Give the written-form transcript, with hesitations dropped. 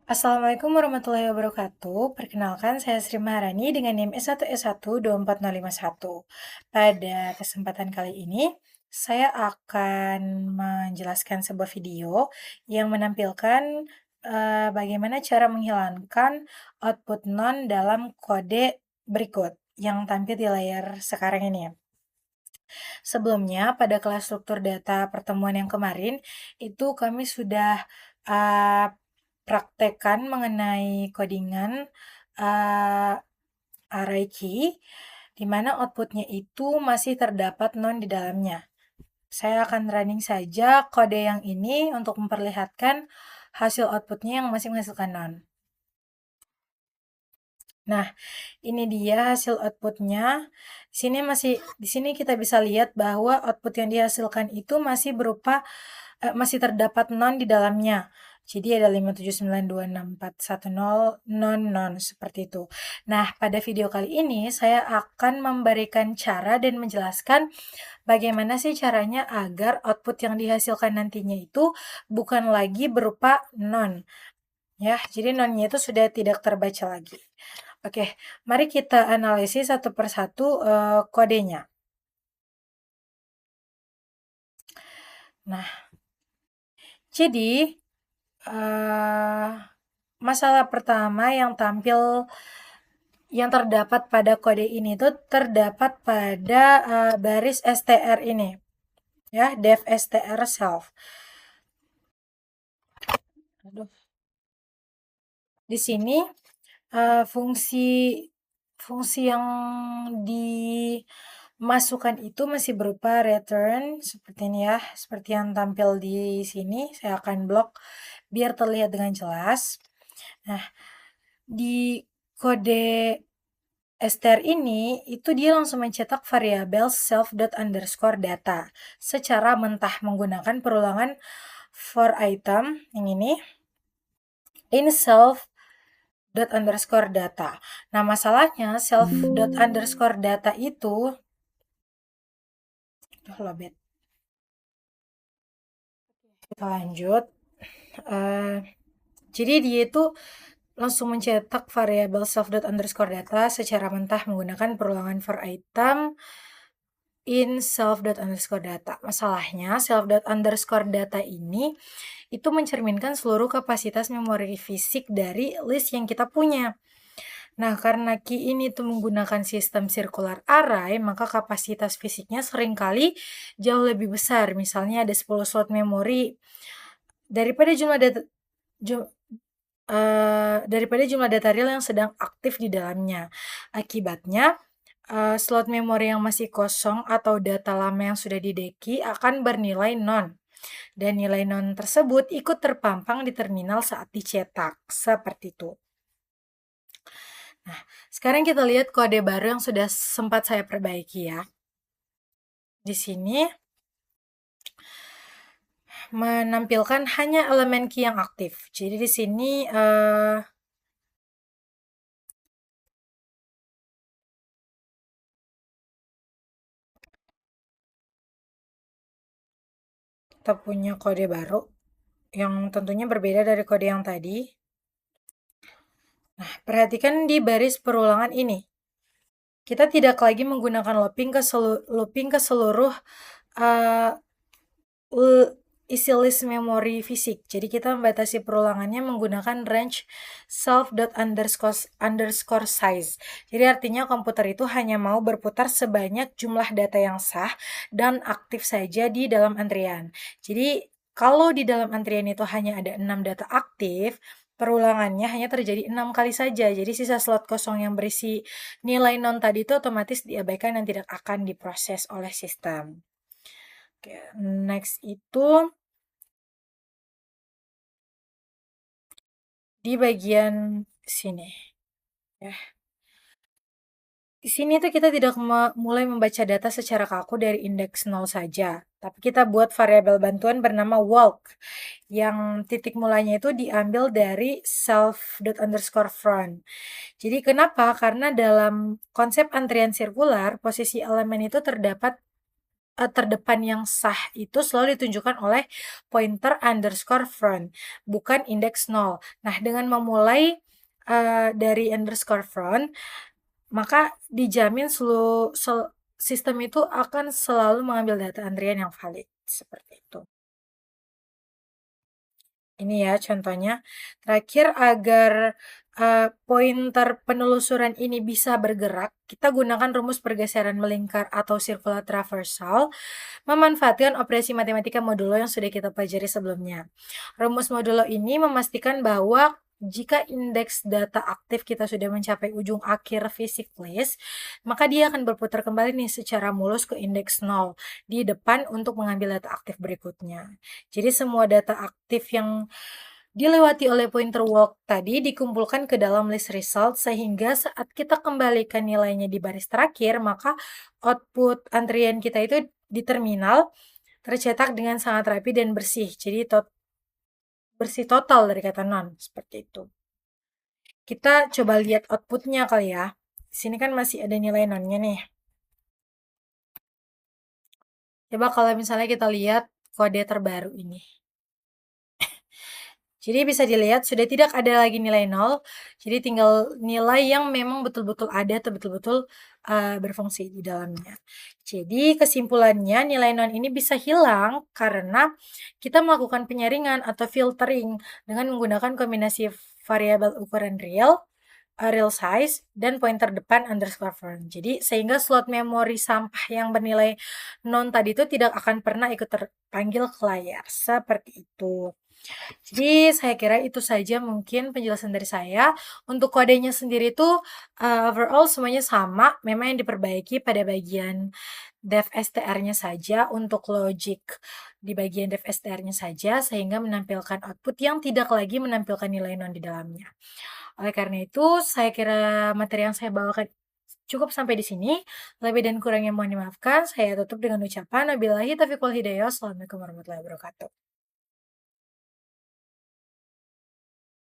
Assalamualaikum warahmatullahi wabarakatuh. Perkenalkan, saya Sri Maharani dengan NIM S1S1 24051. Pada kesempatan kali ini, saya akan menjelaskan sebuah video yang menampilkan bagaimana cara menghilangkan output non dalam kode berikut yang tampil di layar sekarang ini. Sebelumnya, pada kelas struktur data pertemuan yang kemarin, itu kami sudah uh, praktekkan mengenai codingan uh, array key, di mana outputnya itu masih terdapat non di dalamnya. Saya akan running saja kode yang ini untuk memperlihatkan hasil outputnya yang masih menghasilkan non. Nah, ini dia hasil outputnya. Di sini kita bisa lihat bahwa output yang dihasilkan itu masih berupa masih terdapat non di dalamnya. Jadi ada 5792641 non seperti itu. Nah, pada video kali ini saya akan memberikan cara dan menjelaskan bagaimana sih caranya agar output yang dihasilkan nantinya itu bukan lagi berupa non. Ya, jadi nonnya itu sudah tidak terbaca lagi. Oke, mari kita analisis satu persatu kodenya. Nah, jadi masalah pertama yang terdapat pada kode ini itu terdapat pada baris str ini, ya, def str self. Aduh. Di sini fungsi yang dimasukkan itu masih berupa return seperti ini ya, seperti yang tampil di sini. Saya akan blok biar terlihat dengan jelas. Nah, di kode str ini itu dia langsung mencetak variabel self._data secara mentah menggunakan perulangan for item yang ini in self._data. Nah, masalahnya self._data itu lobet. Kita lanjut. Jadi dia itu langsung mencetak variabel self._data secara mentah menggunakan perulangan for item in self._data. Masalahnya self._data ini itu mencerminkan seluruh kapasitas memori fisik dari list yang kita punya. Nah, karena key ini tuh menggunakan sistem circular array, maka kapasitas fisiknya seringkali jauh lebih besar. Misalnya ada 10 slot memori daripada jumlah data real yang sedang aktif di dalamnya. Akibatnya, slot memori yang masih kosong atau data lama yang sudah dideki akan bernilai non. Dan nilai non tersebut ikut terpampang di terminal saat dicetak. Seperti itu. Nah, sekarang kita lihat kode baru yang sudah sempat saya perbaiki ya. Di sini menampilkan hanya elemen key yang aktif. Jadi di sini kita punya kode baru yang tentunya berbeda dari kode yang tadi. Nah, perhatikan di baris perulangan ini. Kita tidak lagi menggunakan looping ke seluruh isi list memori fisik. Jadi kita membatasi perulangannya menggunakan range self._underscore size. Jadi artinya komputer itu hanya mau berputar sebanyak jumlah data yang sah dan aktif saja di dalam antrian. Jadi kalau di dalam antrian itu hanya ada 6 data aktif, perulangannya hanya terjadi 6 kali saja. Jadi sisa slot kosong yang berisi nilai non tadi itu otomatis diabaikan dan tidak akan diproses oleh sistem. Oke, next itu di bagian sini. Ya. Di sini tuh kita tidak mulai membaca data secara kaku dari indeks 0 saja. Tapi kita buat variabel bantuan bernama walk. Yang titik mulanya itu diambil dari self._front. Jadi kenapa? Karena dalam konsep antrian sirkular, posisi elemen itu terdapat terdepan yang sah itu selalu ditunjukkan oleh pointer underscore front, bukan indeks nol. Nah, dengan memulai dari underscore front, maka dijamin sistem itu akan selalu mengambil data antrian yang valid, seperti itu. Ini ya contohnya. Terakhir agar pointer penelusuran ini bisa bergerak, kita gunakan rumus pergeseran melingkar atau circular traversal, memanfaatkan operasi matematika modulo yang sudah kita pelajari sebelumnya. Rumus modulo ini memastikan bahwa jika indeks data aktif kita sudah mencapai ujung akhir visit list, maka dia akan berputar kembali nih secara mulus ke indeks 0 di depan untuk mengambil data aktif berikutnya. Jadi semua data aktif yang dilewati oleh pointer walk tadi dikumpulkan ke dalam list result sehingga saat kita kembalikan nilainya di baris terakhir, maka output antrian kita itu di terminal tercetak dengan sangat rapi dan bersih. Jadi bersih total dari kata non, seperti itu. Kita coba lihat outputnya kali ya. Di sini kan masih ada nilai nonnya nih. Coba kalau misalnya kita lihat kode terbaru ini. Jadi bisa dilihat sudah tidak ada lagi nilai 0, jadi tinggal nilai yang memang betul-betul ada atau betul-betul berfungsi di dalamnya. Jadi kesimpulannya nilai non ini bisa hilang karena kita melakukan penyaringan atau filtering dengan menggunakan kombinasi variabel ukuran real, real size, dan pointer depan underscore front. Jadi sehingga slot memori sampah yang bernilai non tadi itu tidak akan pernah ikut terpanggil ke layar. Seperti itu. Jadi saya kira itu saja mungkin penjelasan dari saya. Untuk kodenya sendiri itu overall semuanya sama, memang yang diperbaiki pada bagian dev str-nya saja, untuk logic di bagian dev str-nya saja, sehingga menampilkan output yang tidak lagi menampilkan nilai non di dalamnya. Oleh karena itu, saya kira materi yang saya bawakan cukup sampai di sini. Lebih dan kurangnya mohon dimaafkan. Saya tutup dengan ucapan wabillahi taufiq wal hidayah. Wassalamualaikum warahmatullahi wabarakatuh.